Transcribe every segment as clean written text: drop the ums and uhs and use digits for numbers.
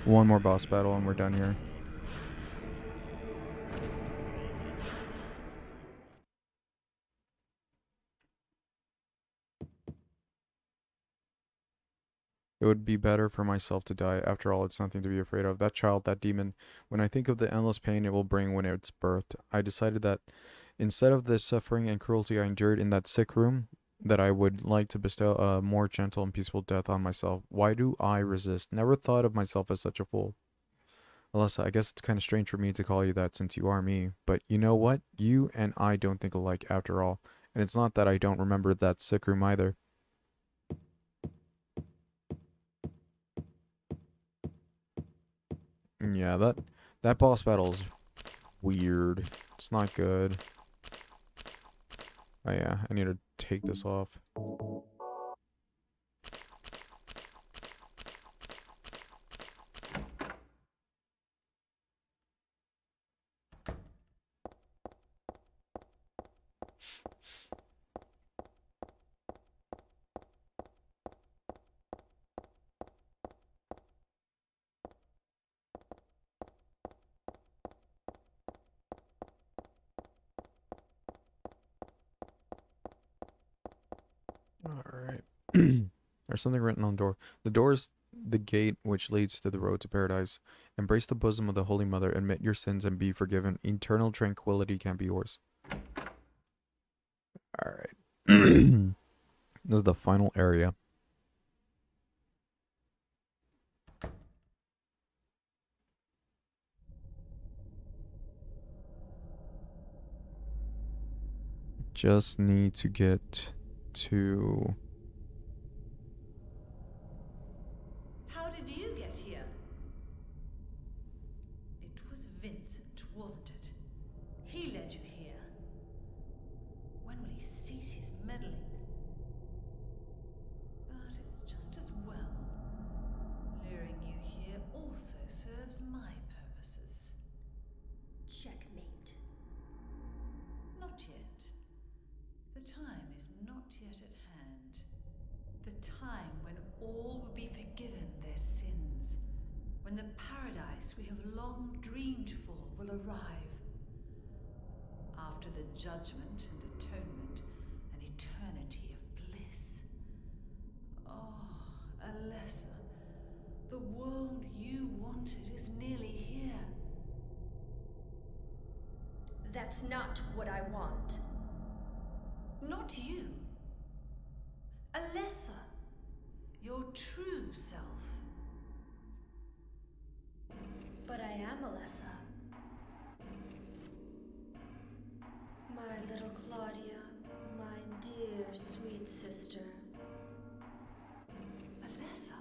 One more boss battle and we're done here. It would be better for myself to die. After all, it's nothing to be afraid of. That child, that demon. When I think of the endless pain it will bring when it's birthed, I decided that instead of the suffering and cruelty I endured in that sick room, that I would like to bestow a more gentle and peaceful death on myself. Why do I resist? Never thought of myself as such a fool. Alyssa, I guess it's kind of strange for me to call you that since you are me, but you know what? You and I don't think alike after all. And it's not that I don't remember that sick room either. Yeah, that boss battle's weird. It's not good. Oh yeah, I need to take this off. Alright. There's something written on the door. The door is the gate which leads to the road to paradise. Embrace the bosom of the Holy Mother, admit your sins and be forgiven. Eternal tranquility can be yours. Alright. This is the final area. Just need to get to... How did you get here? It was Vincent, wasn't it? He led you here. When will he cease his meddling? But it's just as well. Luring you here also serves my purposes. Checkmate. Not yet. The time is not yet at hand. The time when all will be forgiven their sins. When the paradise we have long dreamed for will arrive. After the judgment and atonement, an eternity of bliss. Oh, Alessa, the world you wanted is nearly here. That's not what I want. Not you. Alessa, your true self. But I am Alessa. My little Claudia, my dear sweet sister. Alessa,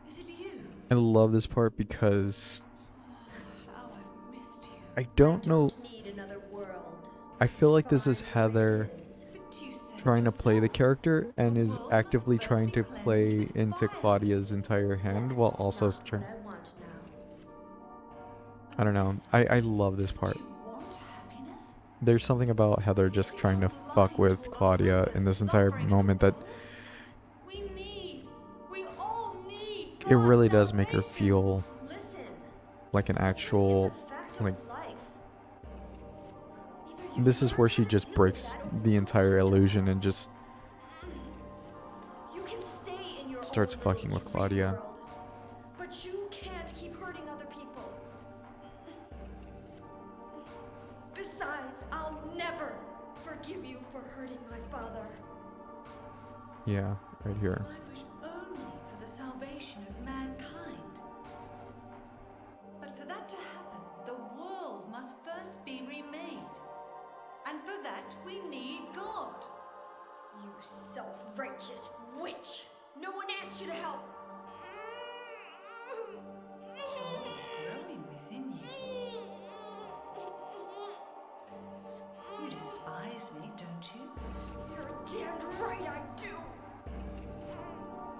is it you? I love this part because Oh, how I've missed you. I don't I know. don't need another world. I feel like It's this is fine where Heather it is. But you said it trying to play the yourself. character and The is world must actively first trying be to cleansed play with into fire. Claudia's entire hand while That's also not trying. what I want now. I don't know. Alessa, I love this don't part. you want happiness? There's something about Heather just If trying you're to fuck blind to with all the Claudia in hopeless this entire suffering in the moment that world, we all need it God's really does make her salvation. feel Listen, like an suffering is actual, a fact of like, life. Either you this is learn where how she to just deal with breaks that or the you entire ruin it. illusion and just You can stay in your starts own little fucking with dream Claudia. world, but you can't keep hurting other people. Besides, I'll never forgive you for hurting my father. Yeah, right here. I wish only for the salvation of mankind. But for that to happen, the world must first be remade. And for that, we need God. You self-righteous witch! No one asked you to help! God is growing within you. You despise me, don't you? You're damned right I do!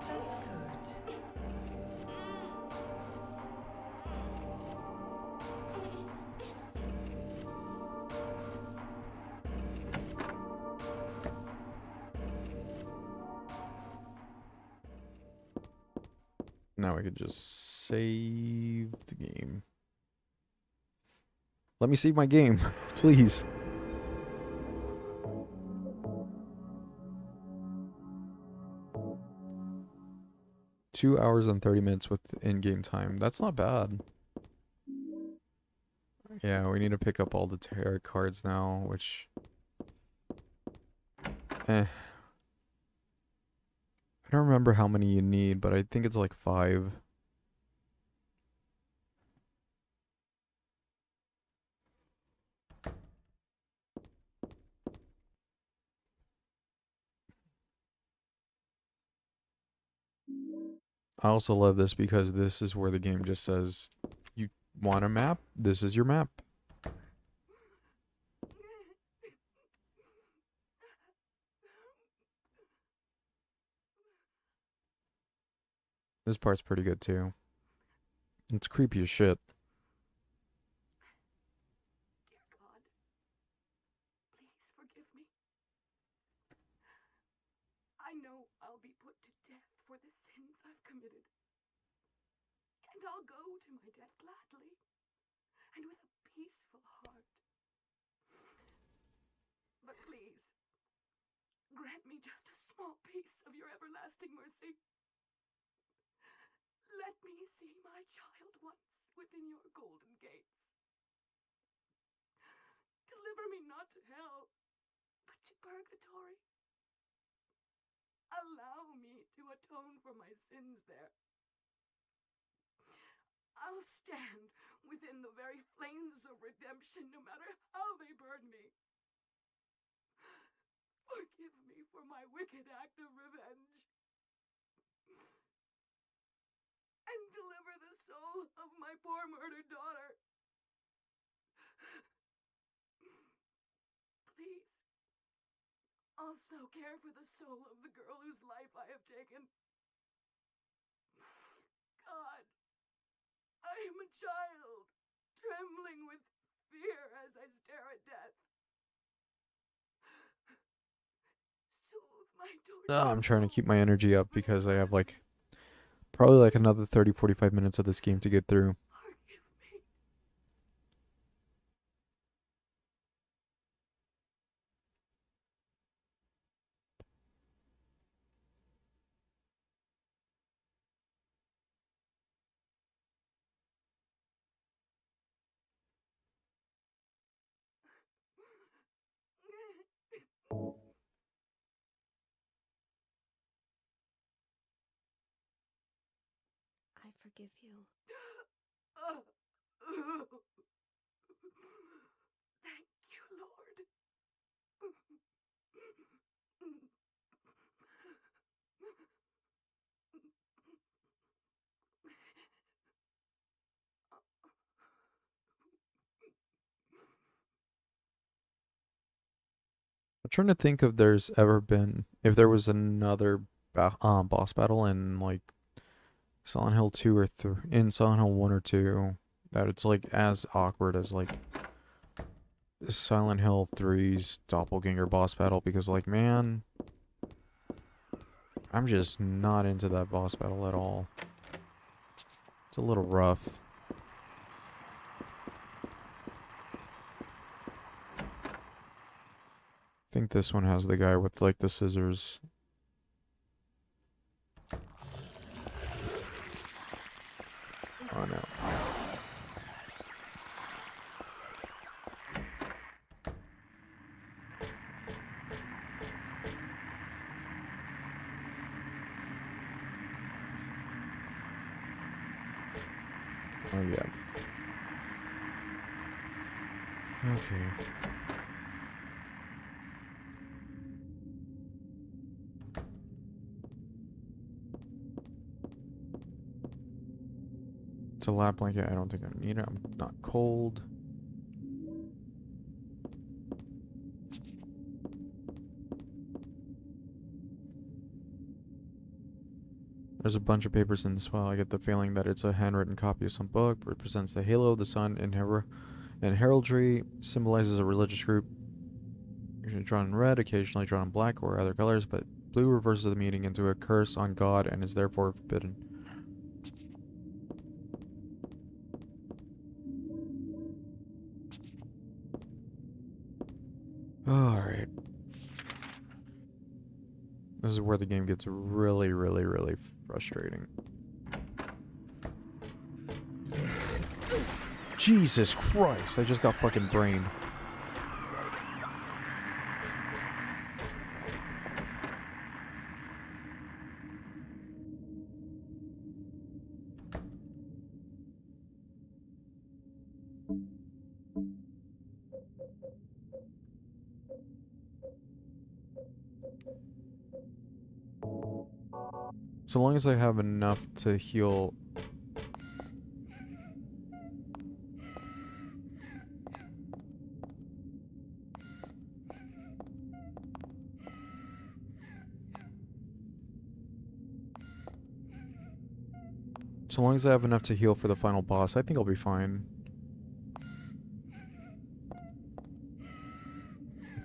That's good. Now I could just save the game. Let me save my game, please. $2 and 30 minutes with in-game time. That's not bad. Yeah, we need to pick up all the tarot cards now, which... I don't remember how many you need, but I think it's like 5. I also love this because this is where the game just says, you want a map? This is your map. This part's pretty good too. It's creepy as shit. Dear God, please forgive me. I know I'll be put to death for the sins I've committed. And I'll go to my death gladly and with a peaceful heart. But please, grant me just a small piece of your everlasting mercy. Let me see my child once within your golden gates. Deliver me not to hell, but to purgatory. Allow me to atone for my sins there. I'll stand within the very flames of redemption, no matter how they burn me. Forgive me for my wicked act of revenge. And deliver the soul of my poor murdered daughter. Please, also care for the soul of the girl whose life I have taken. God, I am a child, trembling with fear as I stare at death. Soothe my tortured I'm trying to soul keep my energy up with because I have mercy. like probably like another 30-45 minutes of this game to get through. Forgive me. I forgive you. Thank you, Lord. I'm trying to think if there's ever been if there was another boss battle in like Silent Hill 2 or in Silent Hill 1 or 2 that it's like as awkward as like Silent Hill 3's doppelganger boss battle, because like man, I'm just not into that boss battle at all. It's a little rough. I think this one has the guy with like the scissors. Oh no. Oh yeah. Okay. It's a lap blanket. I don't think I need it. I'm not cold. There's a bunch of papers in this file. I get the feeling that it's a handwritten copy of some book. Represents the halo of the sun in heraldry. Symbolizes a religious group. Usually drawn in red, occasionally drawn in black or other colors, but blue reverses the meaning into a curse on God and is therefore forbidden. Alright. This is where the game gets really, really, really frustrating. Jesus Christ, I just got fucking brained. So long as I have enough to heal. So long as I have enough to heal for the final boss, I think I'll be fine.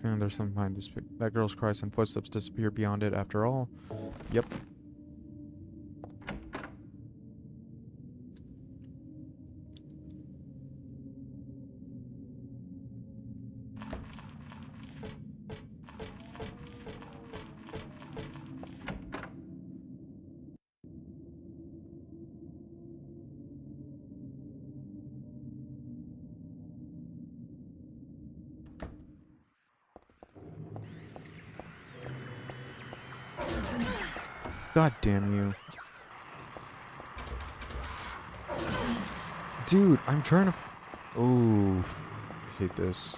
And there's something behind this. That girl's cries and footsteps disappear beyond it after all. Yep. God damn you. Dude, I'm trying to... Oof. I hate this.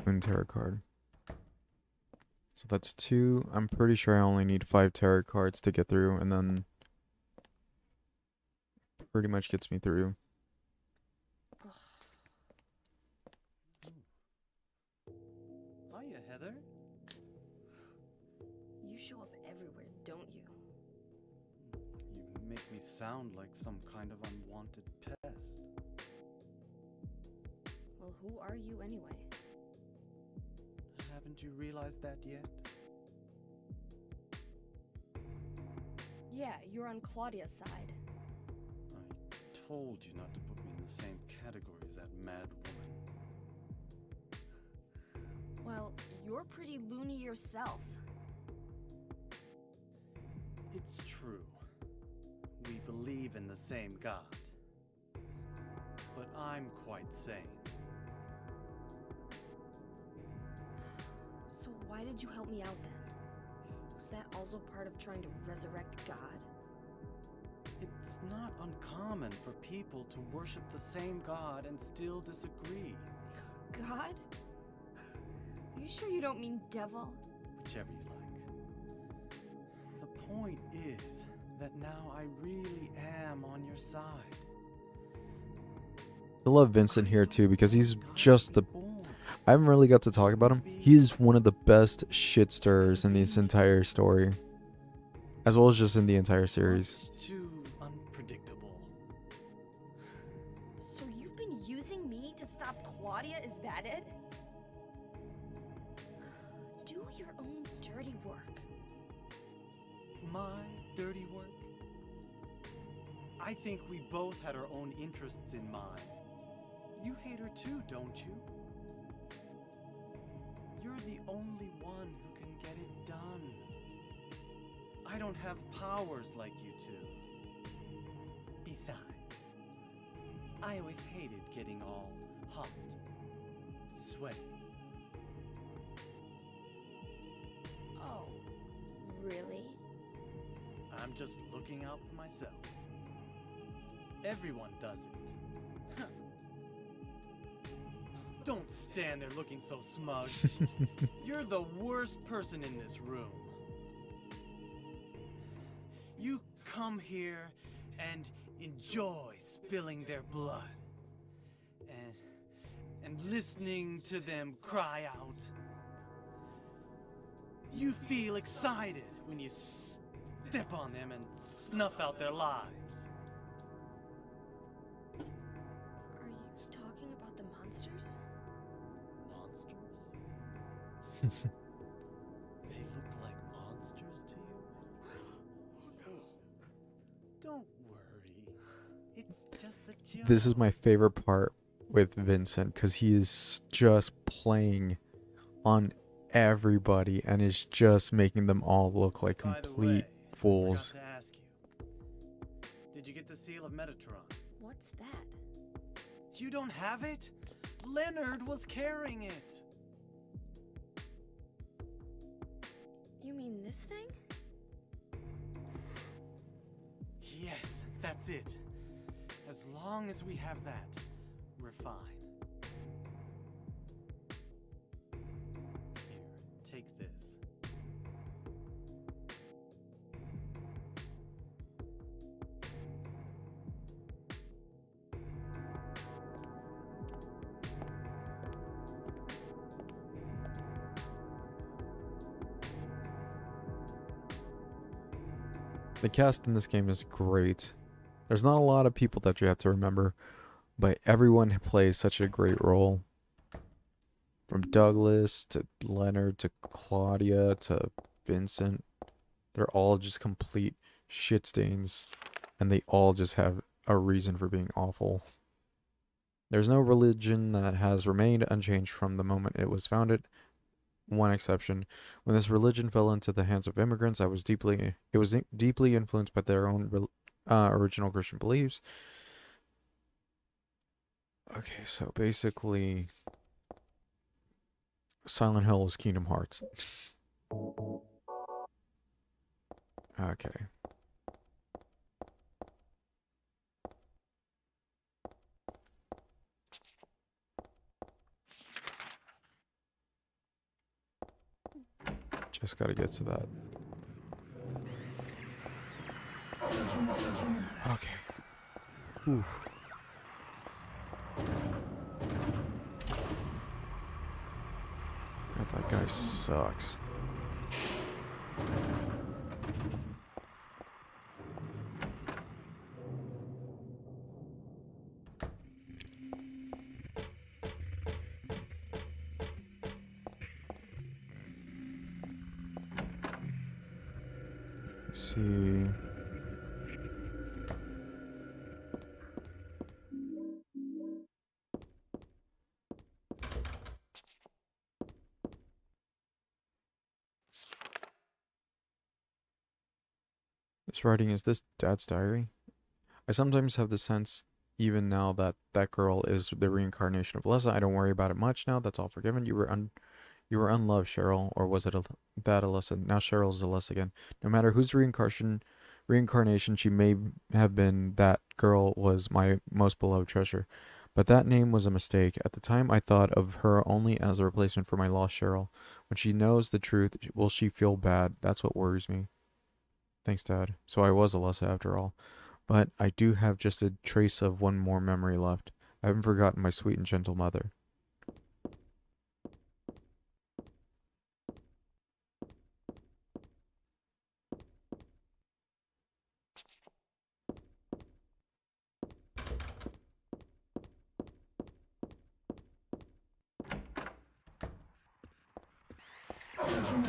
Moon tarot card. So that's 2. I'm pretty sure I only need 5 tarot cards to get through, and then pretty much gets me through. Hiya, Heather. You show up everywhere, don't you? You make me sound like some kind of unwanted pest. Well, who are you anyway? Haven't you realized that yet? Yeah, you're on Claudia's side. I told you not to put me in the same category as that mad woman. Well, you're pretty loony yourself. It's true. We believe in the same God. But I'm quite sane. So why did you help me out then? Was that also part of trying to resurrect God? It's not uncommon for people to worship the same God and still disagree. God? Are you sure you don't mean devil? Whichever you like. The point is that now I really am on your side. I love Vincent here too because he's just the... I haven't really got to talk about him. He's one of the best shit stirrers in this entire story. As well as just in the entire series. Much too unpredictable. So you've been using me to stop Claudia, is that it? Do your own dirty work. My dirty work? I think we both had our own interests in mind. You hate her too, don't you? You're the only one who can get it done. I don't have powers like you two. Besides, I always hated getting all hot, sweaty. Oh, really? I'm just looking out for myself. Everyone does it. Don't stand there looking so smug. You're the worst person in this room. You come here and enjoy spilling their blood. And listening to them cry out. You feel excited when you step on them and snuff out their lives. They look like monsters to you? Don't worry. It's just a joke. This is my favorite part with Vincent because he is just playing on everybody and is just making them all look like By the complete way, I fools. forgot to ask you. Did you get the seal of Metatron? What's that? You don't have it? Leonard was carrying it. You mean this thing? Yes, that's it. As long as we have that, we're fine. Here, take this. The cast in this game is great. There's not a lot of people that you have to remember, but everyone plays such a great role. From Douglas to Leonard to Claudia to Vincent, they're all just complete shit stains, and they all just have a reason for being awful. There's no religion that has remained unchanged from the moment it was founded. One exception: when this religion fell into the hands of immigrants, it was deeply influenced by their own original Christian beliefs. Okay, so basically, Silent Hill is Kingdom Hearts. Okay. Just gotta get to that. Okay. Oof. God, that guy sucks. Let's see. This writing, is this Dad's diary? I sometimes have the sense, even now, that that girl is the reincarnation of Alessa. I don't worry about it much now. That's all forgiven. You were unloved, Cheryl, or was it that Alessa? Now Cheryl's Alessa again. No matter whose reincarnation she may have been, that girl was my most beloved treasure. But that name was a mistake. At the time, I thought of her only as a replacement for my lost Cheryl. When she knows the truth, will she feel bad? That's what worries me. Thanks, Dad. So I was Alessa after all. But I do have just a trace of one more memory left. I haven't forgotten my sweet and gentle mother.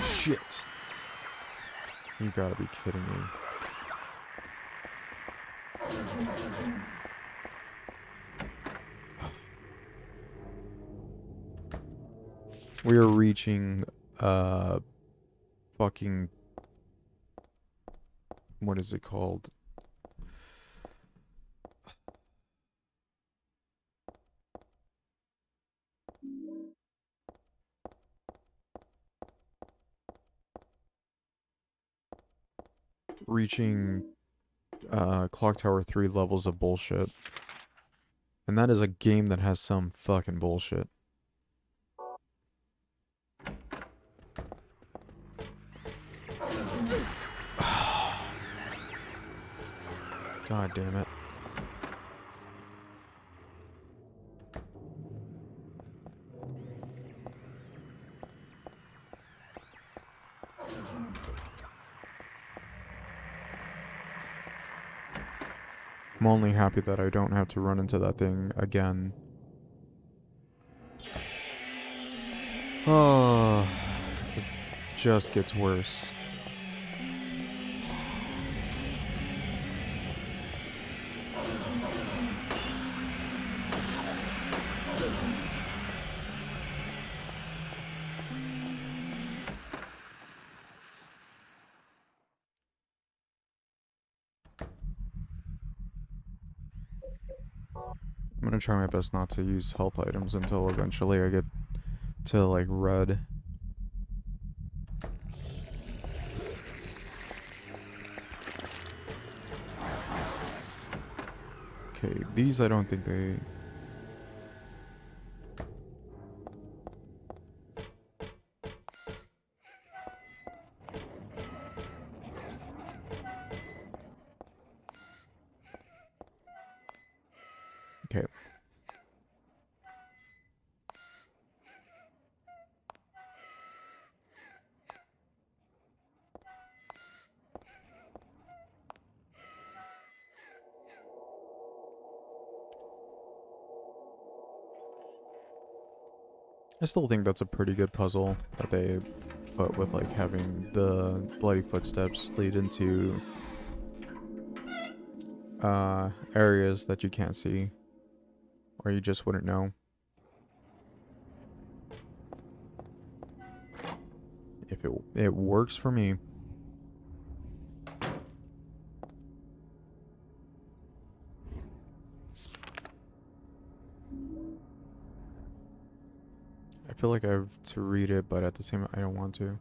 Shit. You gotta be kidding me. We are reaching, fucking, what is it called? Reaching, Clock Tower 3 levels of bullshit. And that is a game that has some fucking bullshit. God damn it. I'm only happy that I don't have to run into that thing again. Oh. just gets worse. I'm gonna try my best not to use health items until eventually I get to like red. Okay, these I don't think they... Okay. I still think that's a pretty good puzzle that they put with like having the bloody footsteps lead into areas that you can't see or you just wouldn't know. If it works for me. I feel like I have to read it, but at the same time, I don't want to.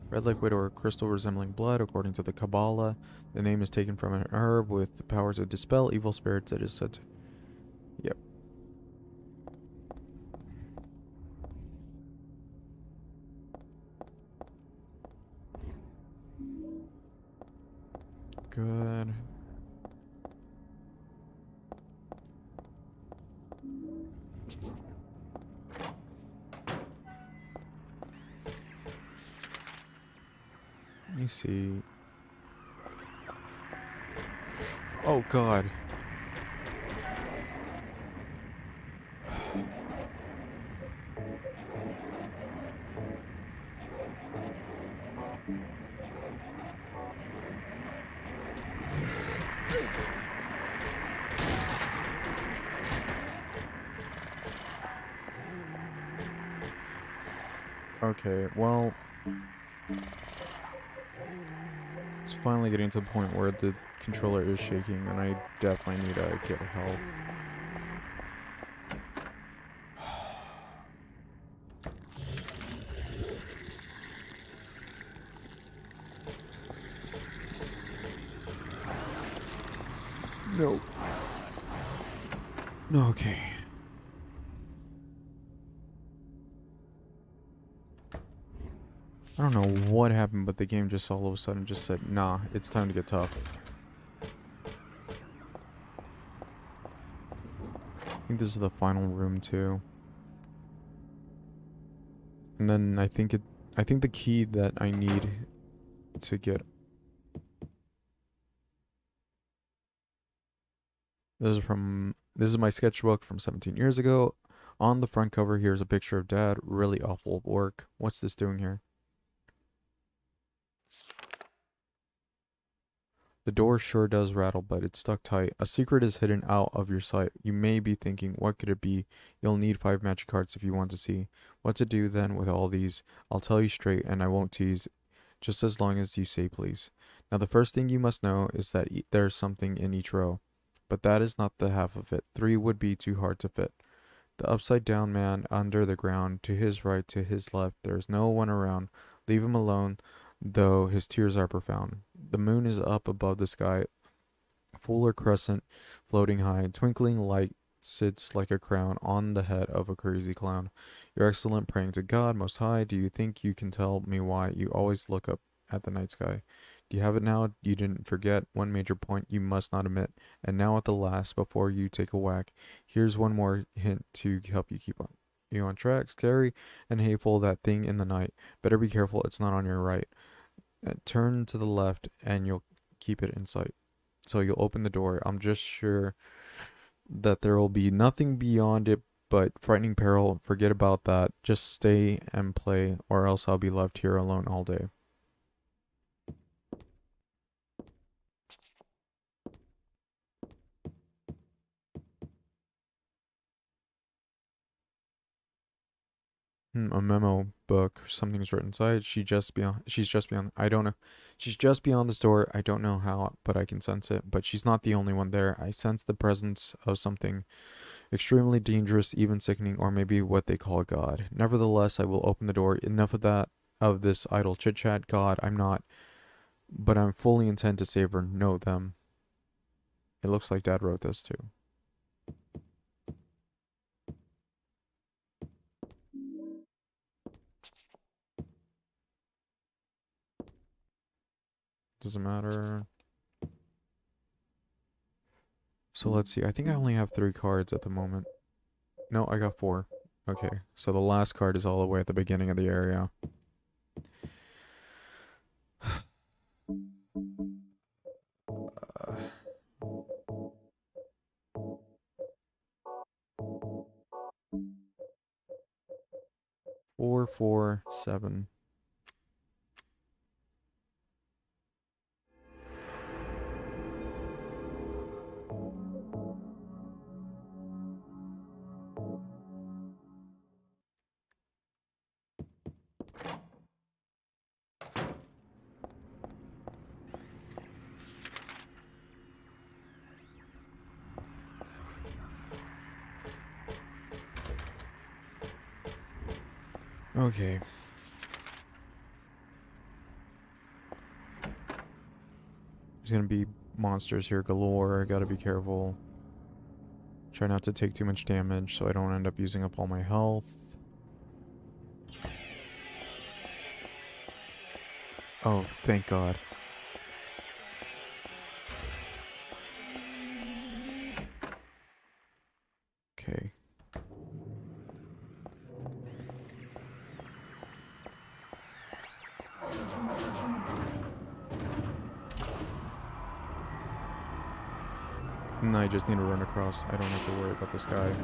Red liquid or crystal resembling blood, according to the Kabbalah. The name is taken from an herb with the power to dispel evil spirits. It is said to... Yep. Good. Let me see. Oh god. Okay, well, it's finally getting to the point where the controller is shaking, and I definitely need to get health. No. No, okay. I don't know what happened, but the game just all of a sudden just said, nah, it's time to get tough. I think this is the final room too. And then I think the key that I need to get... This is my sketchbook from 17 years ago. On the front cover, here's a picture of Dad. Really awful work. What's this doing here? The door sure does rattle, but it's stuck tight. A secret is hidden out of your sight. You may be thinking, what could it be? You'll need 5 magic cards if you want to see. What to do then with all these? I'll tell you straight, and I won't tease, just as long as you say please. Now the first thing you must know is that there's something in each row. But that is not the half of it. 3 would be too hard to fit. The upside down man under the ground, to his right, to his left, there is no one around. Leave him alone, though his tears are profound. The moon is up above the sky, fuller crescent, floating high. Twinkling light sits like a crown on the head of a crazy clown. Your excellent, praying to God Most High, do you think you can tell me why you always look up at the night sky? Do you have it now? You didn't forget one major point you must not omit. And now at the last, before you take a whack, here's one more hint to help you keep you on track. Scary and hateful, that thing in the night. Better be careful, it's not on your right. Turn to the left and you'll keep it in sight. So you'll open the door. I'm just sure that there will be nothing beyond it But frightening peril, forget about that. Just stay and play, or else I'll be left here alone all day. A memo book. Something's written inside. She's just beyond. I don't know. She's just beyond this door. I don't know how, but I can sense it. But she's not the only one there. I sense the presence of something extremely dangerous, even sickening, or maybe what they call a god. Nevertheless, I will open the door. Enough of that, of this idle chit chat. God, I'm not, but I'm fully intent to save her. Know them. It looks like Dad wrote this too. Doesn't matter. So let's see. I think I only have 3 cards at the moment. No, I got 4. Okay, so the last card is all the way at the beginning of the area. 4, 4, 7. Okay. There's gonna be monsters here galore. I gotta be careful. Try not to take too much damage so I don't end up using up all my health. Oh, thank God. Okay. And I just need to run across. I don't have to worry about this guy.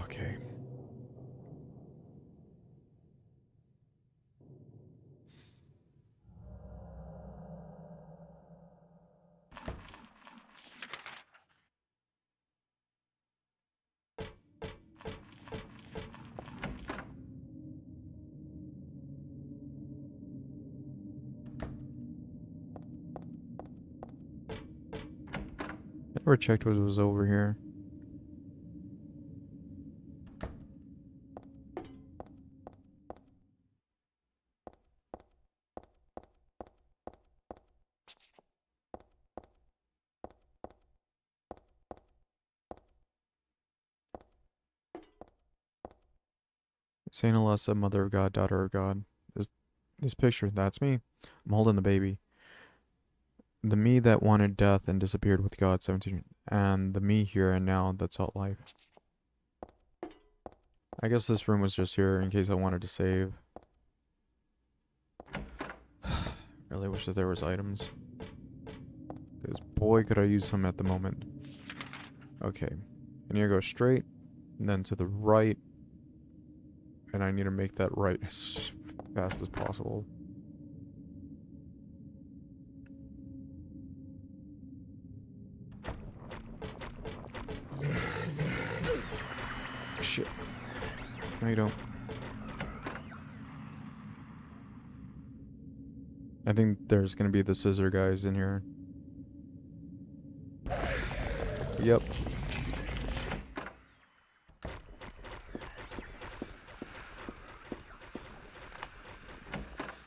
Okay. Never checked what was over here. Saint Alessa, Mother of God, Daughter of God. This picture, that's me. I'm holding the baby. The me that wanted death and disappeared with God, 17. And the me here and now that sought life. I guess this room was just here in case I wanted to save. Really wish that there was items. Because boy could I use them at the moment. Okay. I need to go straight. And then to the right. And I need to make that right as fast as possible. Shit. No, you don't. I think there's gonna be the scissor guys in here. Yep.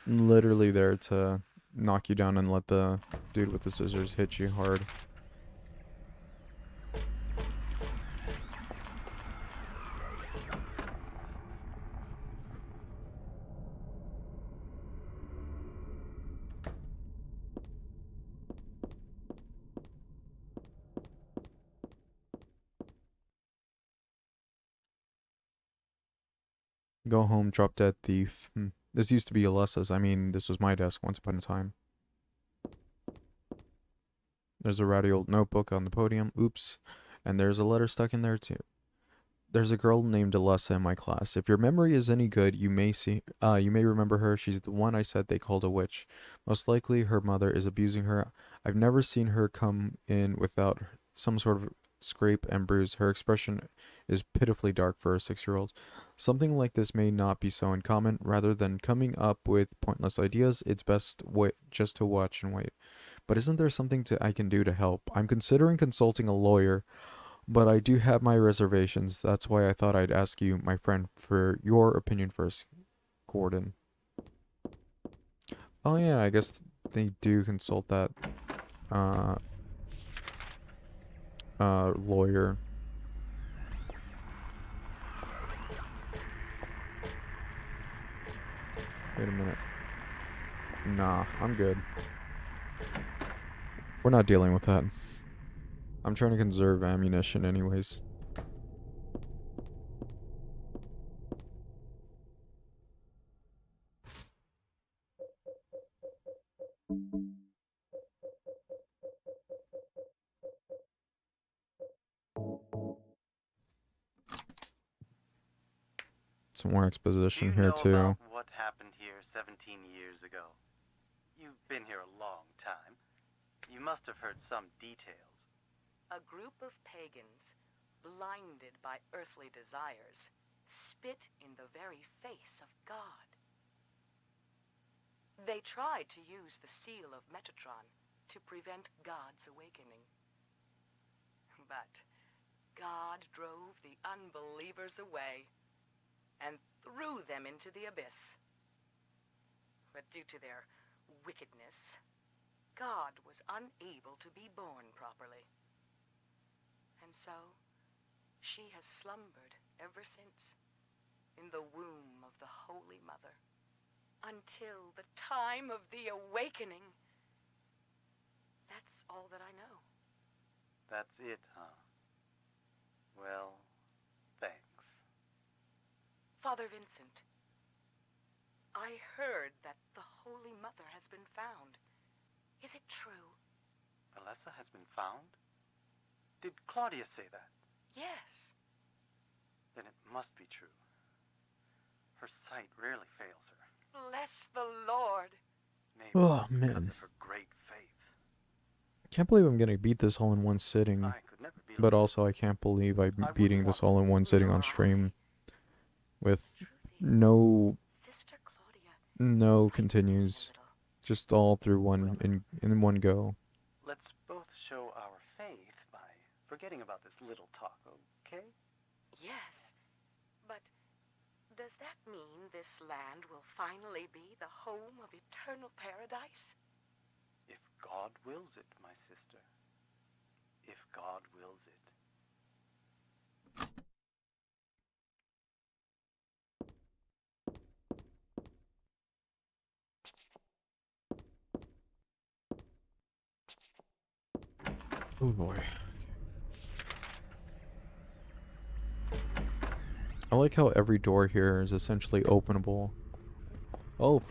Literally there to knock you down and let the dude with the scissors hit you hard. Go home, drop dead thief. This used to be Alessa's. I mean, this was my desk once upon a time. There's a ratty old notebook on the podium. Oops. And there's a letter stuck in there too. There's a girl named Alessa in my class. If your memory is any good, you may remember her. She's the one I said they called a witch. Most likely her mother is abusing her. I've never seen her come in without some sort of scrape and bruise. Her expression is pitifully dark for a 6-year-old. Something like this may not be so uncommon. Rather than coming up with pointless ideas, it's best just to watch and wait. But isn't there something I can do to help? I'm considering consulting a lawyer, but I do have my reservations. That's why I thought I'd ask you, my friend, for your opinion first, Gordon. Oh yeah, I guess they do consult that uh lawyer. Wait a minute. Nah, I'm good. We're not dealing with that. I'm trying to conserve ammunition anyways. Some more Do exposition you here know about too. what happened here 17 years ago? You've been here a long time. You must have heard some details. A group of pagans, blinded by earthly desires, spit in the very face of God. They tried to use the seal of Metatron to prevent God's awakening. But God drove the unbelievers away and threw them into the abyss. But due to their wickedness, God was unable to be born properly. And so, she has slumbered ever since in the womb of the Holy Mother until the time of the awakening. That's all that I know. That's it, huh? Well, thanks. Father Vincent, I heard that the Holy Mother has been found. Is it true? Alessa has been found? Did Claudia say that? Yes. Then it must be true. Her sight rarely fails her. Bless the Lord. Maybe Oh because man. of her great faith. Can't believe I'm gonna beat this all in one sitting. I could never be But like also I can't believe I'm I wouldn't beating this want all in one sitting Nor on stream with Truth is, no Sister Claudia no frightens me a continues. little. Just all through one in one go. Let's both show our faith by forgetting about this little talk, okay? Yes, but does that mean this land will finally be the home of eternal paradise? If God wills it, my sister. If God wills it. Oh boy. I like how every door here is essentially openable. Oh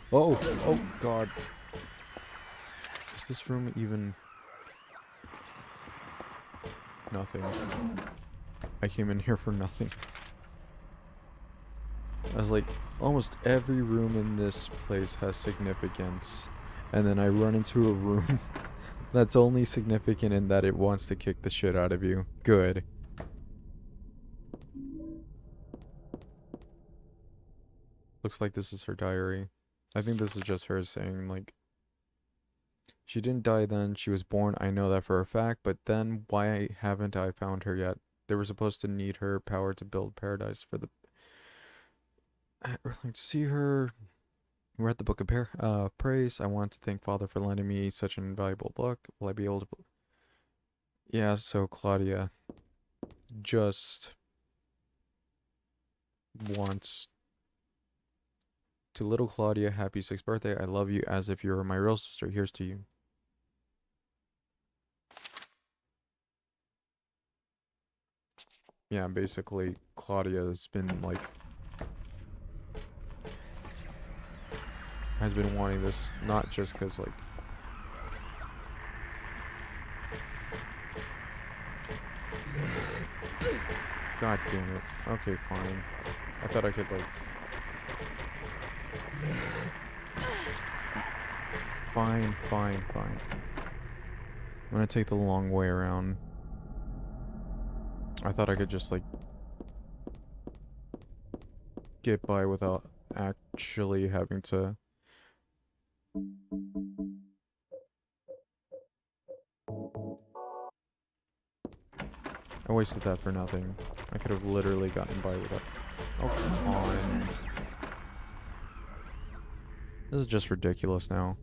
god. Is this room even nothing? I came in here for nothing. I was like, almost every room in this place has significance. And then I run into a room that's only significant in that it wants to kick the shit out of you. Good. Looks like this is her diary. I think this is just her saying, like, she didn't die then, she was born, I know that for a fact, but then why haven't I found her yet? They were supposed to need her power to build paradise for the... I'd really like to see her. We're at the Book of Praise. I want to thank Father for lending me such an invaluable book. Will I be able to... Yeah, so Claudia just wants... To little Claudia, happy 6th birthday. I love you as if you were my real sister. Here's to you. Yeah, basically, Claudia's been, like... has been wanting this, not just because, like... God damn it. Okay, fine. I thought I could, like... Fine, fine, fine. I'm gonna take the long way around. I thought I could just, like, get by without actually having to... I wasted that for nothing. I could have literally gotten by without... Oh, come on. This is just ridiculous now.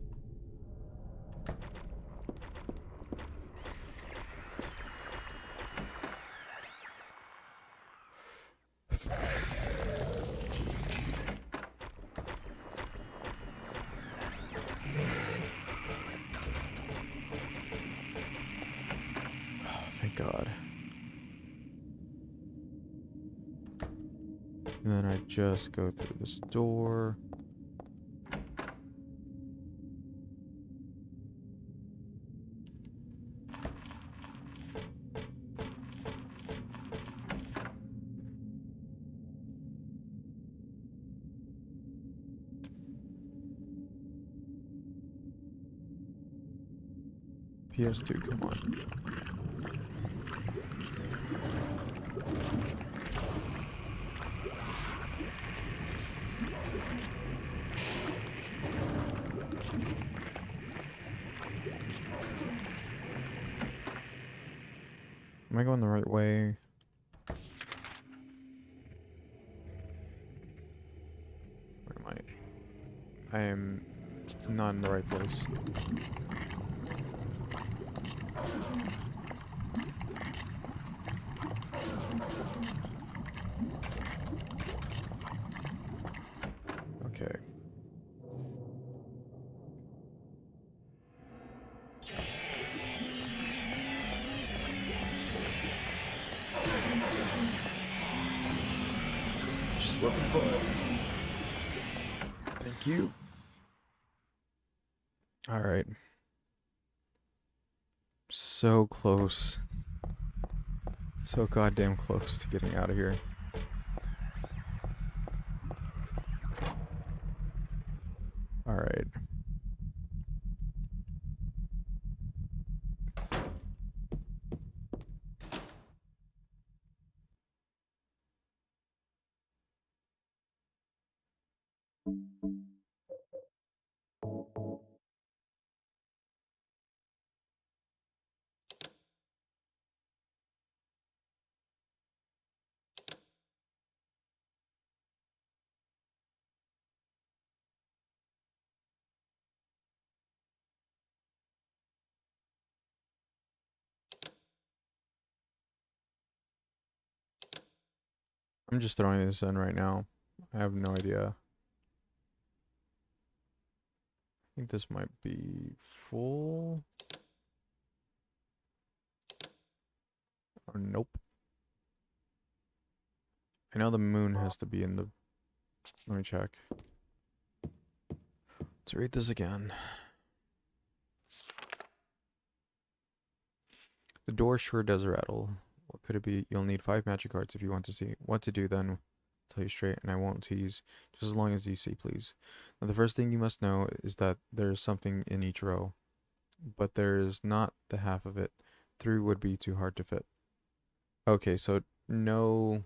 Oh, thank God. And then I just go through this door. PS2, come on. Am I going the right way? Where am I? I am not in the right place. Okay. Just let me by. Thank you. Alright. So close. So goddamn close to getting out of here. Alright. I'm just throwing this in right now. I have no idea. I think this might be full. Or nope. I know the moon has to be in the... Let me check. Let's read this again. The door sure does rattle. What could it be? You'll need 5 magic cards if you want to see. What to do then? I'll tell you straight, and I won't tease. Just as long as you see, please. Now, the first thing you must know is that there's something in each row. But there's not the half of it. 3 would be too hard to fit. Okay, so no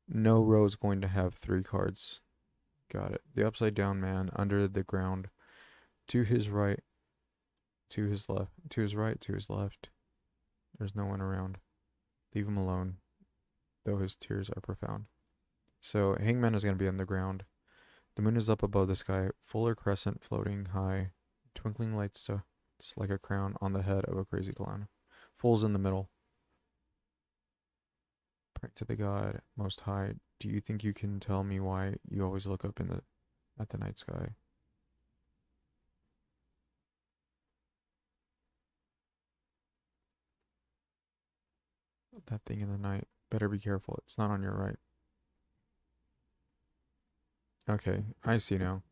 row is going to have 3 cards. Got it. The upside down man under the ground. To his right. To his left. To his right. To his left. There's no one around. Leave him alone, though his tears are profound. So Hangman is going to be on the ground. The moon is up above the sky, fuller crescent floating high, twinkling lights just like a crown on the head of a crazy clown. Fool's in the middle. Pray to the God Most High. Do you think you can tell me why you always look up at the night sky? That thing in the night. Better be careful. It's not on your right. Okay, I see now.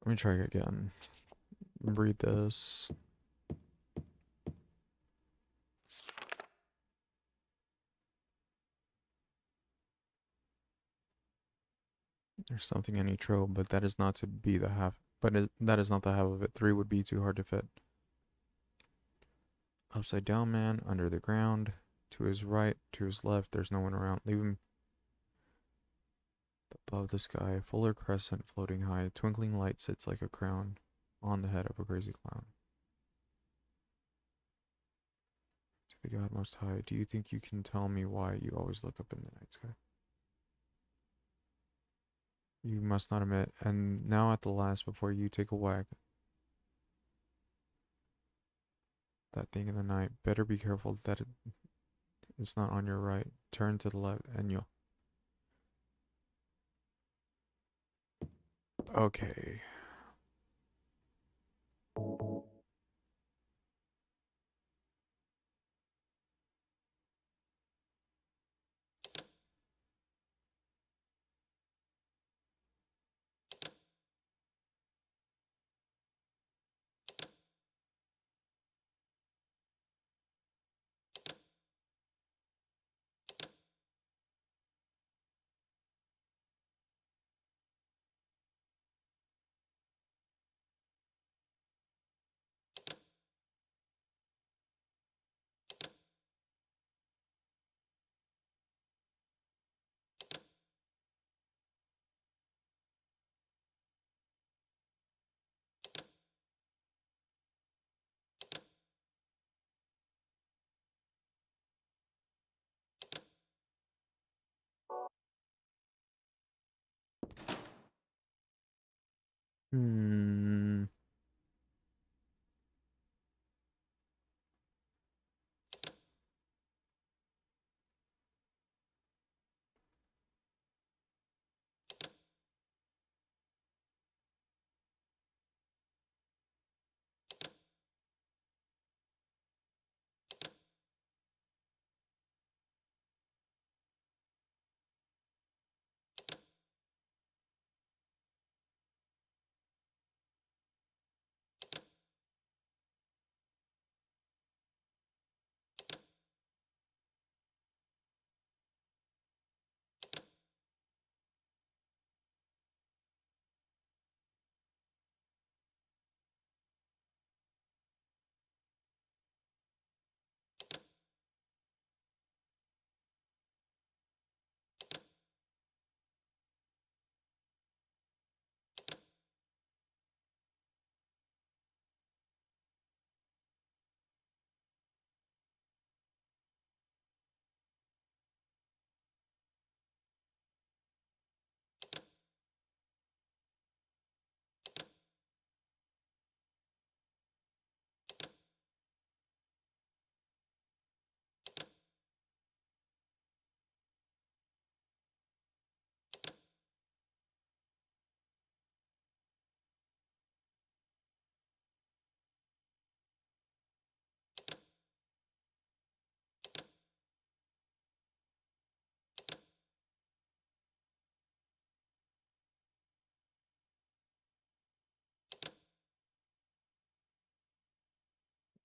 Let me try again. Read this. There's something in each row, but that is not to be the half. That is not the half of it. 3 would be too hard to fit. Upside down man, under the ground. To his right, to his left, there's no one around. Leave him above the sky. Fuller crescent floating high. Twinkling light sits like a crown on the head of a crazy clown. To the God most high, do you think you can tell me why you always look up in the night sky? You must not admit. And now at the last, before you take a whack, that thing in the night, better be careful that it's not on your right. Turn to the left and you'll... Okay. Hmm.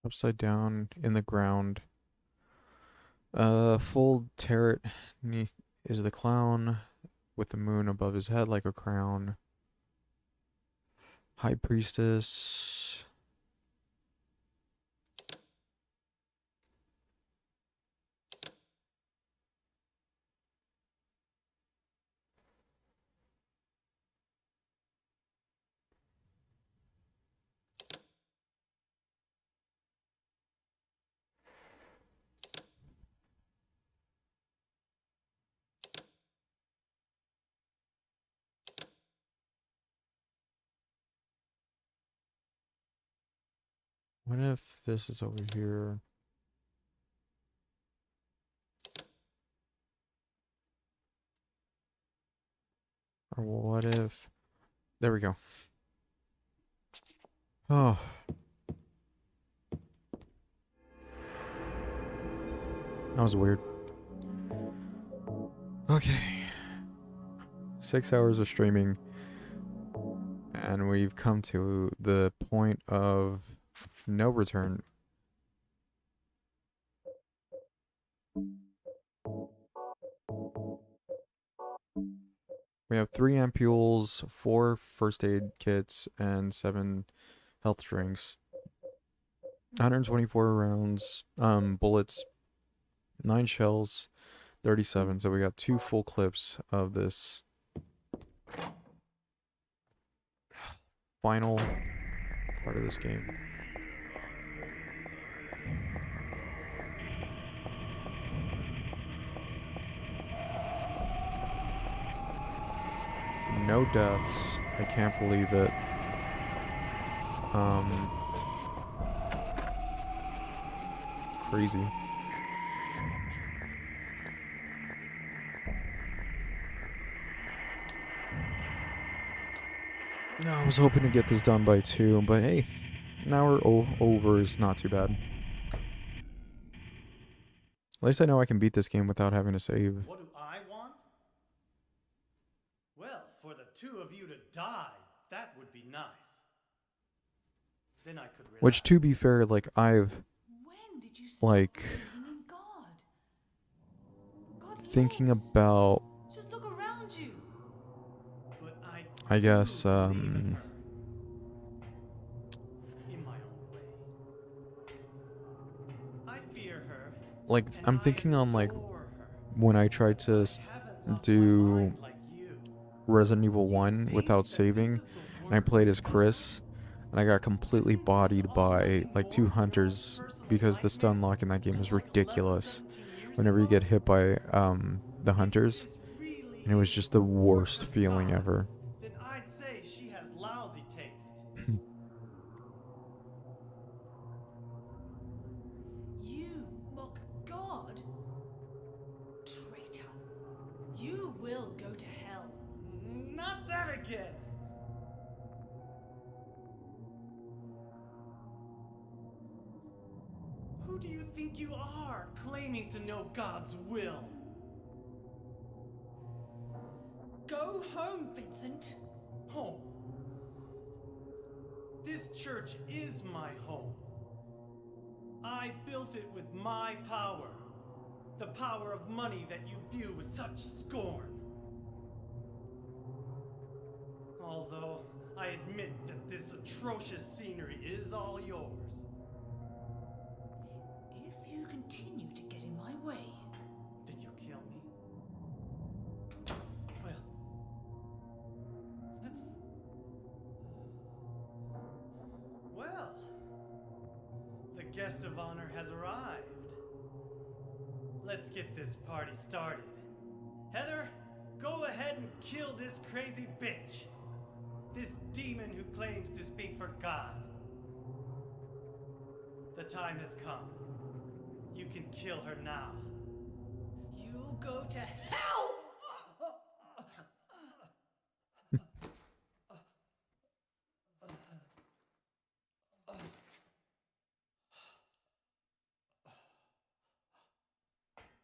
Upside down in the ground. Full turret is the clown with the moon above his head like a crown. High priestess. What if this is over here? Or what if... There we go. Oh. That was weird. Okay. 6 hours of streaming. and we've come to the point of no return. We have 3 ampules, 4 first aid kits, and 7 health drinks. 124 rounds, bullets, 9 shells, 37. So we got 2 full clips of this final part of this game. No deaths. I can't believe it. Crazy. No, I was hoping to get this done by 2, but hey, an hour over is not too bad. At least I know I can beat this game without having to save. What do I want? Well, for the 2 of you to die, that would be nice. Then I could relax. Which, to be fair, like, I've, When did you start like, believing in God? God thinking lives. about, Just look around you. But I guess, believe in her. In my own way. I fear her. like, And I'm I thinking on, like, adore her. when I tried to Haven't lost my do mind like you. Resident Evil You 1 think without that saving, this is the and I work played of as God? Chris, and I got completely Isn't this bodied all by, nothing like, 2 more than your own hunters, personal because the stun nightmare? lock in that game is Just like 11, ridiculous. 17 years Whenever you ago? get hit by, the hunters, If this really and it was is just the the work worst of feeling God, ever. then I'd say she has lousy taste. You mock God? Traitor. You will go to hell. Not that again! Who do you think you are, claiming to know God's will? Go home, Vincent. Home. This church is my home. I built it with my power. The power of money that you view with such scorn. Although I admit that this atrocious scenery is all yours. If you continue to get in my way, Then you kill me? Well. Well. The guest of honor has arrived. Let's get this party started. Heather, go ahead and kill this crazy bitch. This demon who claims to speak for God. The time has come. You can kill her now. you'll go to hell!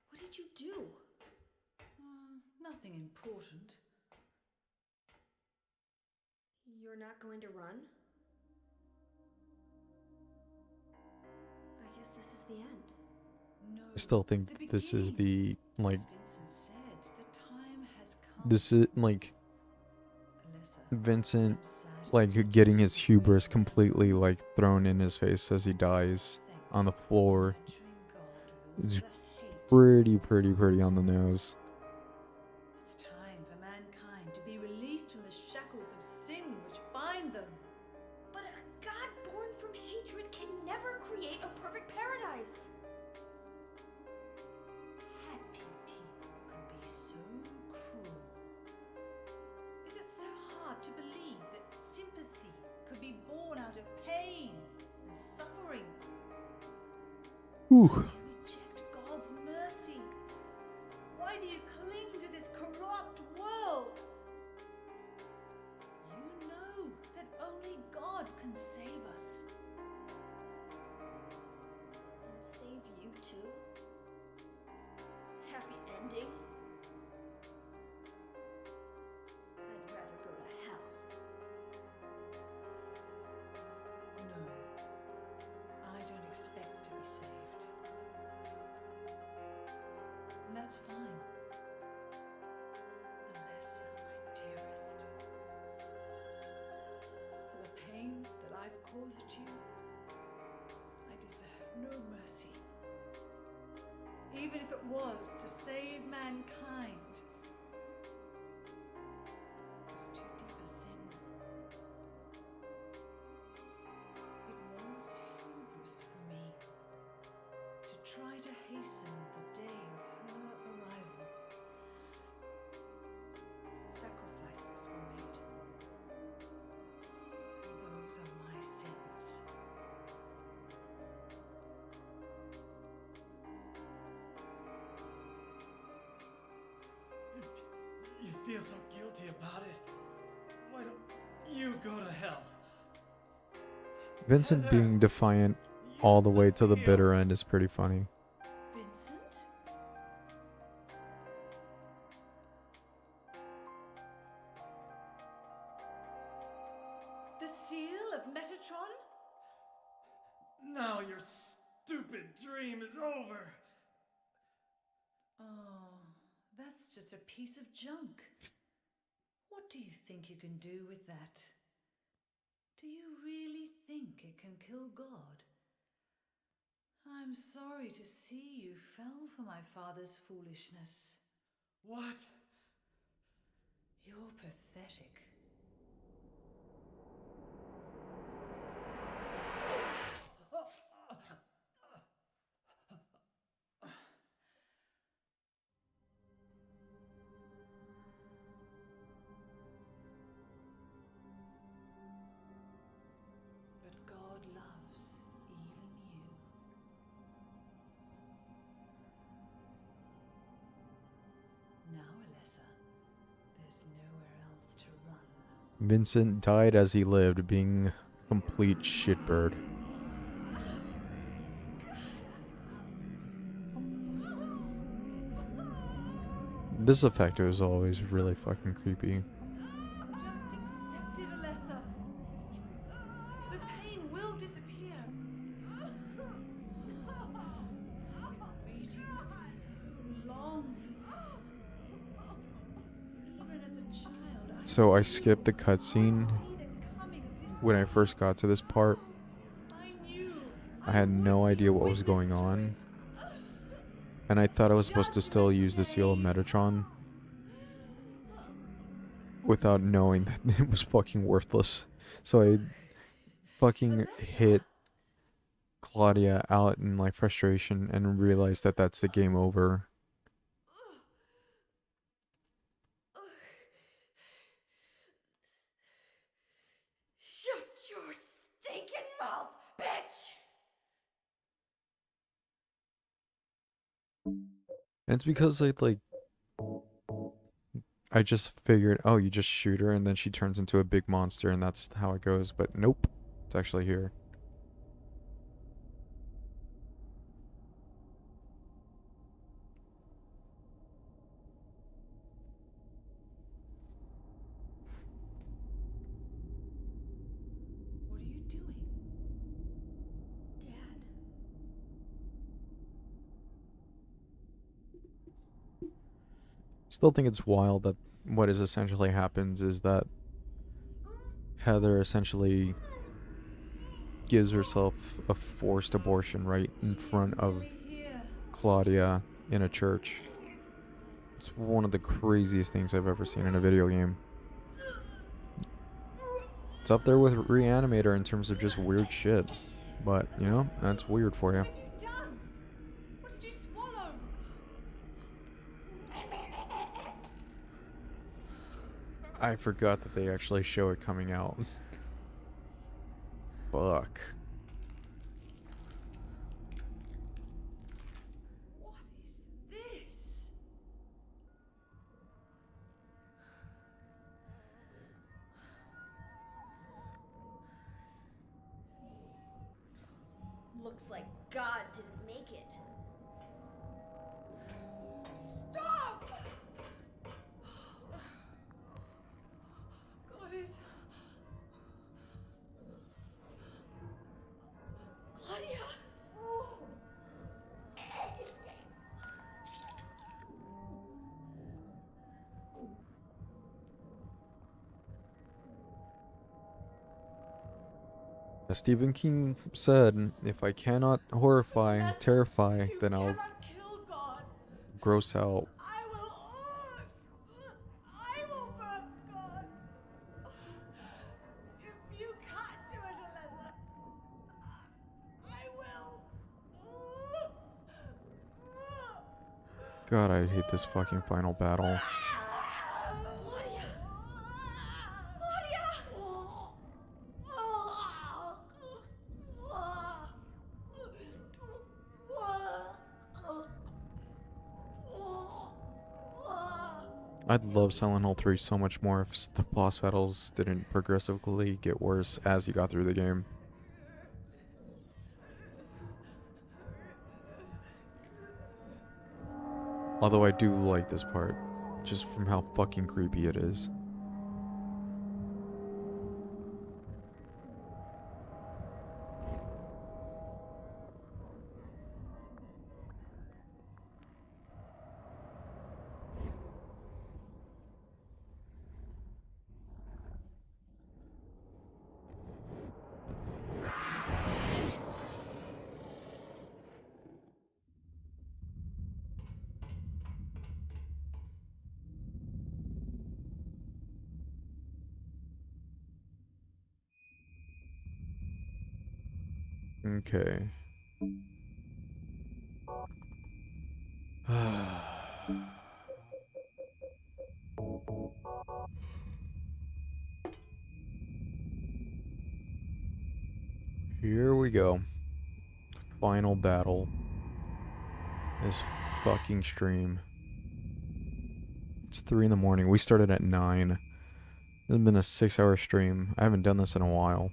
What did you do? Nothing important. You're not going to run? I guess this is the end. No. I still think the this is beginning. the, like, As Vincent said, the time has come. this is, like, Alyssa, Vincent, I'm sad like, you getting took his this hubris present. completely, like, thrown in his face as he dies Thank on the you for floor. nurturing God with all It's the hate. pretty on the nose. It's time for mankind to be released from the shackles of sin which bind them. But a god born from hatred can never create a perfect paradise. Happy people can be so cruel. Is it so hard to believe that sympathy could be born out of pain and suffering? Whew. Why do you reject God's mercy? Why do you cling to this corrupt world? You know that only God can save us. And save you too? Happy ending? I'd rather go to hell. that's fine. Alessa, my dearest. For the pain that I've caused you, I deserve no mercy. Even if it was to save mankind, it was too deep a sin. It was hubris for me to try to hasten the day of her arrival. Sacrifices were made, and those are my sins. If you feel so guilty about it, why don't you go to hell? Vincent Heather, being defiant all the way to the bitter end is pretty funny. Vincent? The seal of Metatron? Now your stupid dream is over. Oh, that's just a piece of junk. What do you think you can do with that? Do you really think it can kill God? I'm sorry to see you fell for my father's foolishness. What? You're pathetic. But God loves even you. Now, Alessa, there's nowhere else to run. Vincent died as he lived, being a complete shitbird. This effect was always really fucking creepy. Just accept it, Alessa. The pain will disappear. I've been waiting so long for this. Even as a child, So I skipped the could cutscene see the coming of this when I day. first got to this part. I knew I had no would be idea a what was witness going to on, it. and I thought I was supposed to still use the Judgment seal of Day. Metatron without knowing that it was fucking worthless. So I fucking Alessa. hit Claudia out in like frustration and realized that that's the game over. Shut your stinking mouth, bitch! And it's because I just figured, oh, you just shoot her and then she turns into a big monster and that's how it goes. But nope, it's actually here. What are you doing? Dad. Still think it's wild that what is essentially happens is that Heather essentially gives herself a forced abortion right in She's front of really here. Claudia in a church. It's one of the craziest things I've ever seen in a video game. It's up there with Reanimator in terms of just weird shit. But, you know, that's weird for you. What have you done? What did you swallow? I forgot that they actually show it coming out. Fuck. What is this? Looks like God didn't make it. Stop! God is... Claudia! As Stephen King said, if I cannot horrify, Unless terrify, you then I'll cannot kill God, gross out. I will birth God. If you can't do it, Alyssa, I will. God, I hate this fucking final battle. Claudia! Claudia! I'd love Silent Hill 3 so much more if the boss battles didn't progressively get worse as you got through the game. Although I do like this part, just from how fucking creepy it is. Okay. Here we go. Final battle. This fucking stream. It's 3 in the morning. We started at 9. This has been a 6-hour stream. I haven't done this in a while.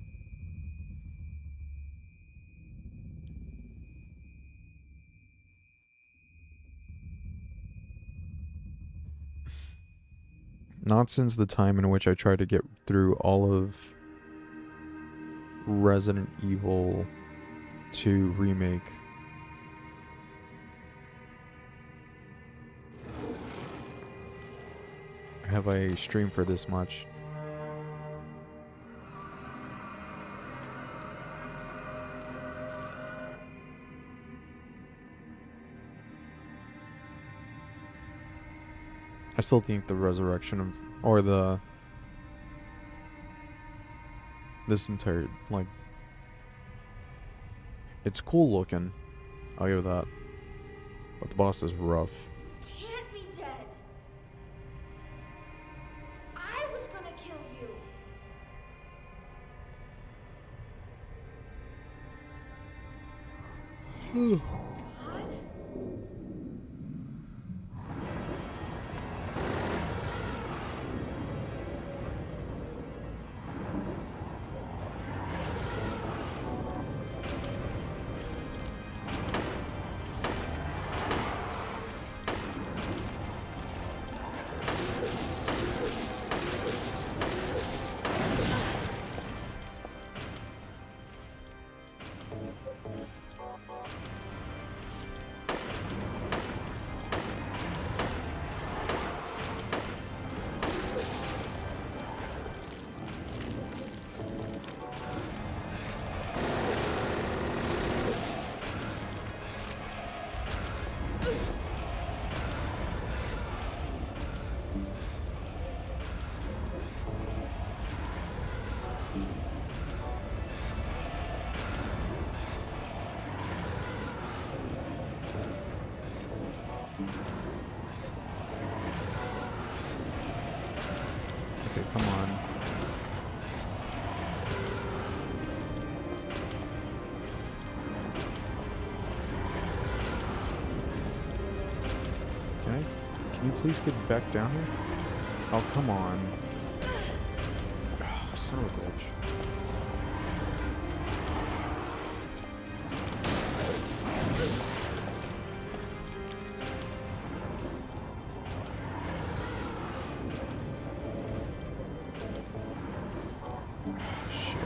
Not since the time in which I tried to get through all of Resident Evil 2 Remake. Have I streamed for this much? I still think the resurrection of, or this entire, like, it's cool looking. I'll give it that. But the boss is rough. Can't be dead. I was gonna kill you. This is God? Okay, come on. Can you please get back down here? Oh, come on. Son of a bitch. Shit.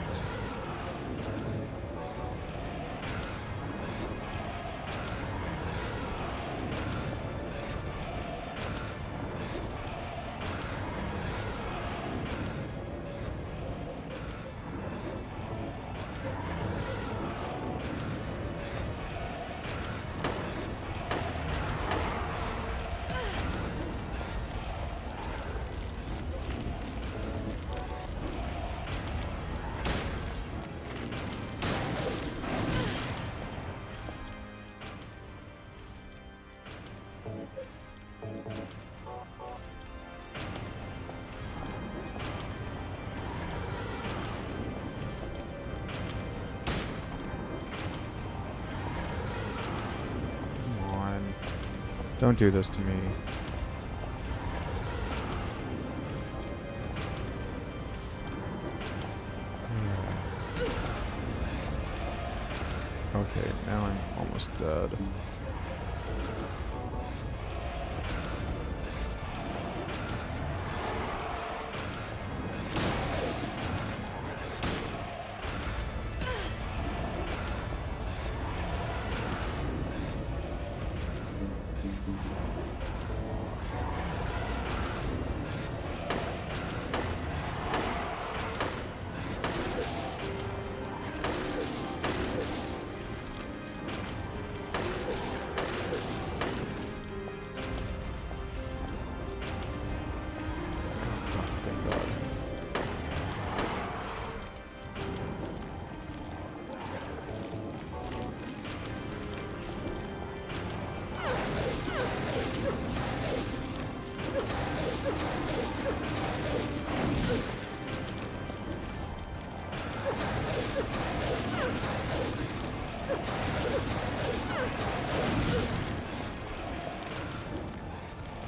Don't do this to me. Okay, now I'm almost dead. Thank God.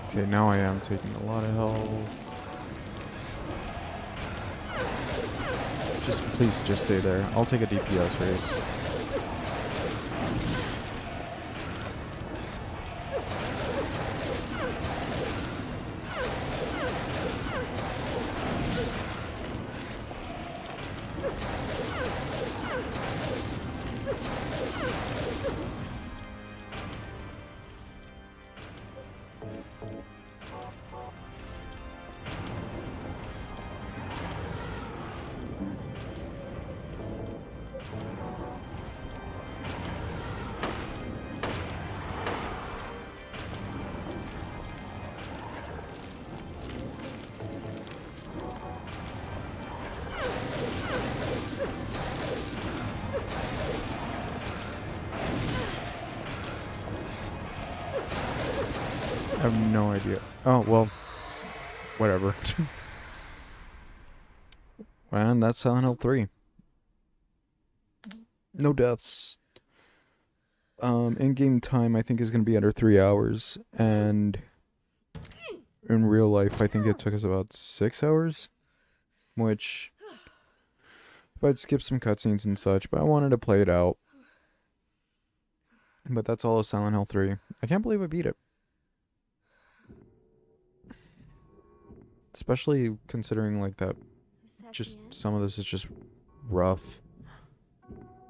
Okay, now I am taking a lot of health. Just please just stay there. I'll take a DPS race. I have no idea. Oh, well, whatever. And that's Silent Hill 3. No deaths. In-game time I think is going to be under 3 hours, and in real life I think it took us about 6 hours, which if I'd skip some cutscenes and such, but I wanted to play it out. But that's all of Silent Hill 3. I can't believe I beat it. Especially considering like that just some of this is just rough.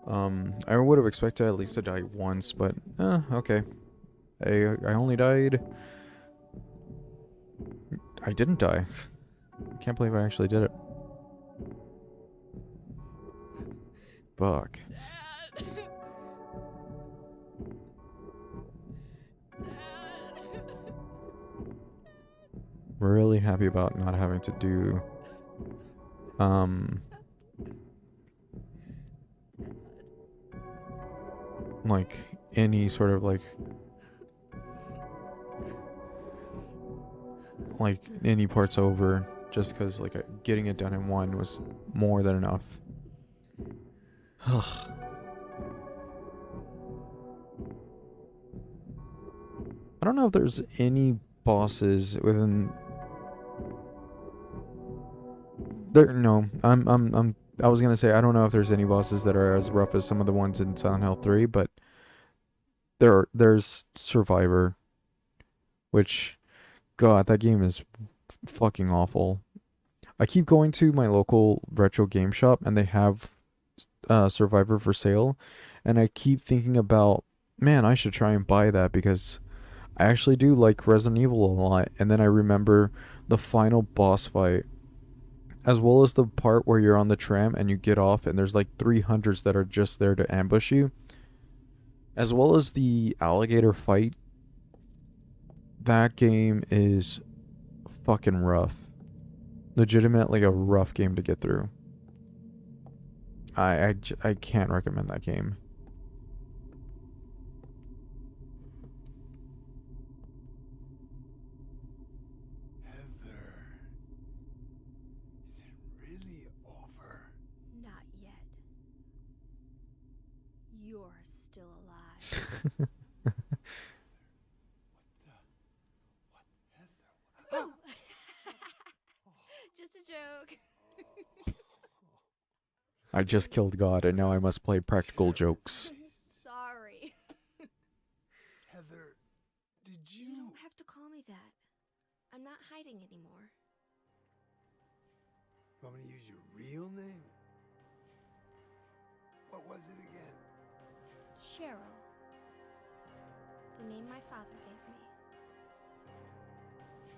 I would have expected at least to die once, but okay. I only died. I didn't die. Can't believe I actually did it. Fuck. We're really happy about not having to do like any sort of like any parts over, just because like getting it done in one was more than enough. Ugh. I don't know if there's any bosses within there. No, I was gonna say I don't know if there's any bosses that are as rough as some of the ones in Silent Hill 3, but there's Survivor, which, God, that game is fucking awful. I keep going to my local retro game shop and they have Survivor for sale, and I keep thinking about, man, I should try and buy that because I actually do like Resident Evil a lot. And then I remember the final boss fight, as well as the part where you're on the tram and you get off and there's like 300s that are just there to ambush you, as well as the alligator fight. That game is fucking rough. Legitimately a rough game to get through. I can't recommend that game. Heather, is it really over? Not yet. You're still alive. What I just killed God, and now I must play practical jokes. Sorry. Heather, did You you... don't have to call me that. I'm not hiding anymore. Want me to use your real name? What was it again? Cheryl. The name my father gave me.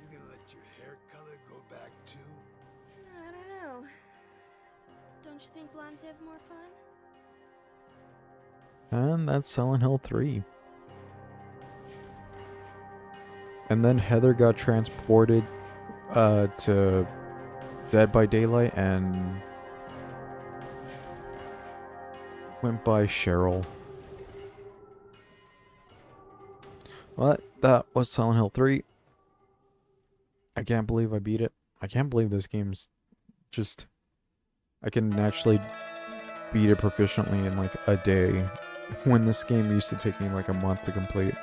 You gonna let your hair color go back too? I don't know. Don't you think blondes have more fun? And that's Silent Hill 3. And then Heather got transported to Dead by Daylight and went by Cheryl. Well, that was Silent Hill 3. I can't believe I beat it. I can't believe this game's just... I can actually beat it proficiently in like a day, when this game used to take me like a month to complete.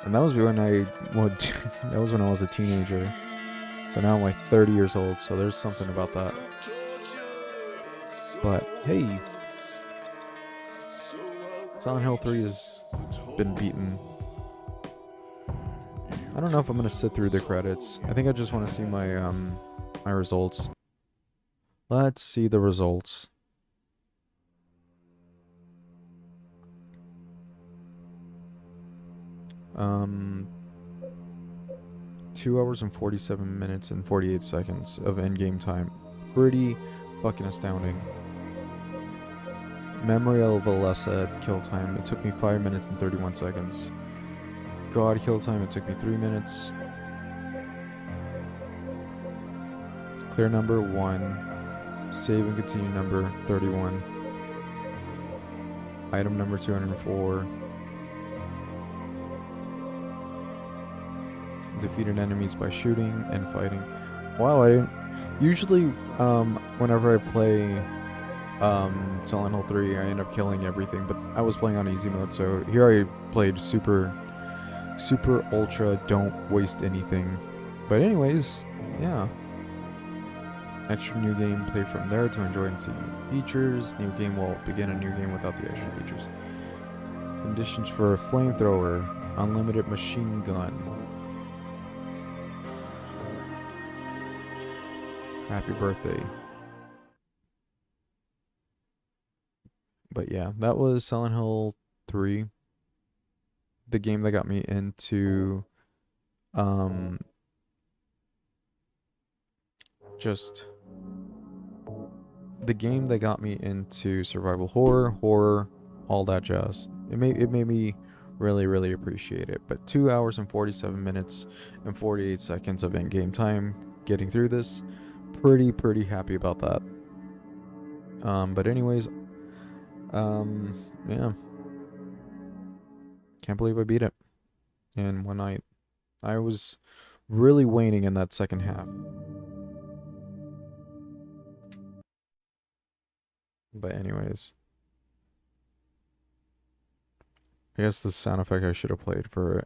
And that was when I would that was when I was a teenager. So now I'm like 30 years old, so there's something about that. But hey, Silent Hill 3 has been beaten. I don't know if I'm gonna sit through the credits. I think I just want to see my my results. Let's see the results. Um 2 hours and 47 minutes and 48 seconds of in-game time. Pretty fucking astounding. Memory of Valessa kill time. It took me 5 minutes and 31 seconds. God kill time. It took me 3 minutes. Clear number 1. Save and continue number 31. Item number 204. Defeated enemies by shooting and fighting. Wow, I didn't... Usually, whenever I play Silent Hill 3, I end up killing everything, but I was playing on easy mode, so here I played super ultra, don't waste anything. But anyways, yeah. Extra new game, play from there to enjoy and see new features. New game will begin a new game without the extra features. Conditions for a flamethrower, unlimited machine gun. Happy birthday. But yeah, that was Silent Hill 3. The game that got me into just the game that got me into survival horror, all that jazz. It made me really appreciate it. But 2 hours and 47 minutes and 48 seconds of in-game time getting through this. Pretty happy about that. But anyways, yeah. Can't believe I beat it in one night. I was really waning in that second half. But anyways, I guess the sound effect I should have played for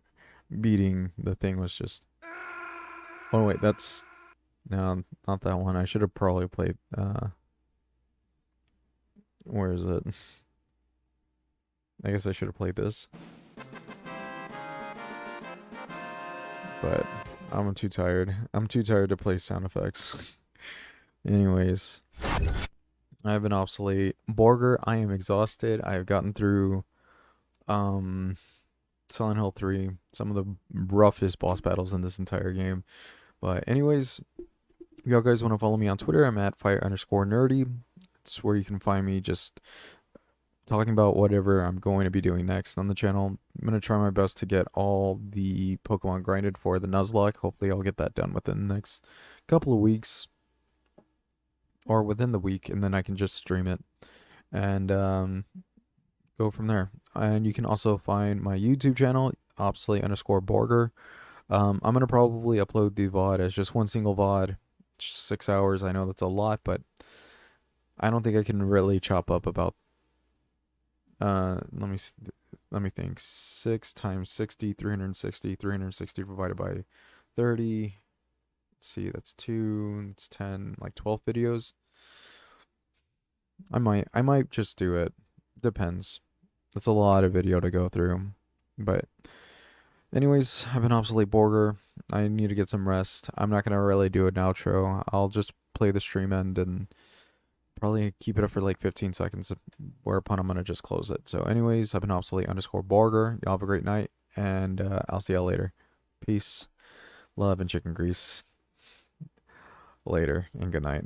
beating the thing was just... Oh wait, that's... No, not that one. I should have probably played... Where is it? I guess I should have played this. But I'm too tired. I'm too tired to play sound effects. Anyways, I've been Obsolete Borger. I am exhausted. I have gotten through Silent Hill 3, some of the roughest boss battles in this entire game. But anyways, if y'all guys want to follow me on Twitter, I'm at fire_nerdy. It's where you can find me just talking about whatever I'm going to be doing next on the channel. I'm going to try my best to get all the Pokemon grinded for the Nuzlocke. Hopefully I'll get that done within the next couple of weeks. Or within the week, and then I can just stream it. And go from there. And you can also find my YouTube channel, Obsolete_Borger. I'm going to probably upload the VOD as just one single VOD. 6 hours, I know that's a lot, but I don't think I can really chop up about let me think. 6 times 60, 360. 360 divided by 30. Let's see, that's 2, it's 10, like 12 videos. I might just do it. Depends. That's a lot of video to go through. But anyways, I've been Obsolete Borger. I need to get some rest. I'm not gonna really do an outro. I'll just play the stream end and probably keep it up for like 15 seconds, whereupon I'm gonna just close it. So anyways, I've been Obsolete_Borger. Y'all have a great night, and I'll see y'all later. Peace, love, and chicken grease. Later, and good night.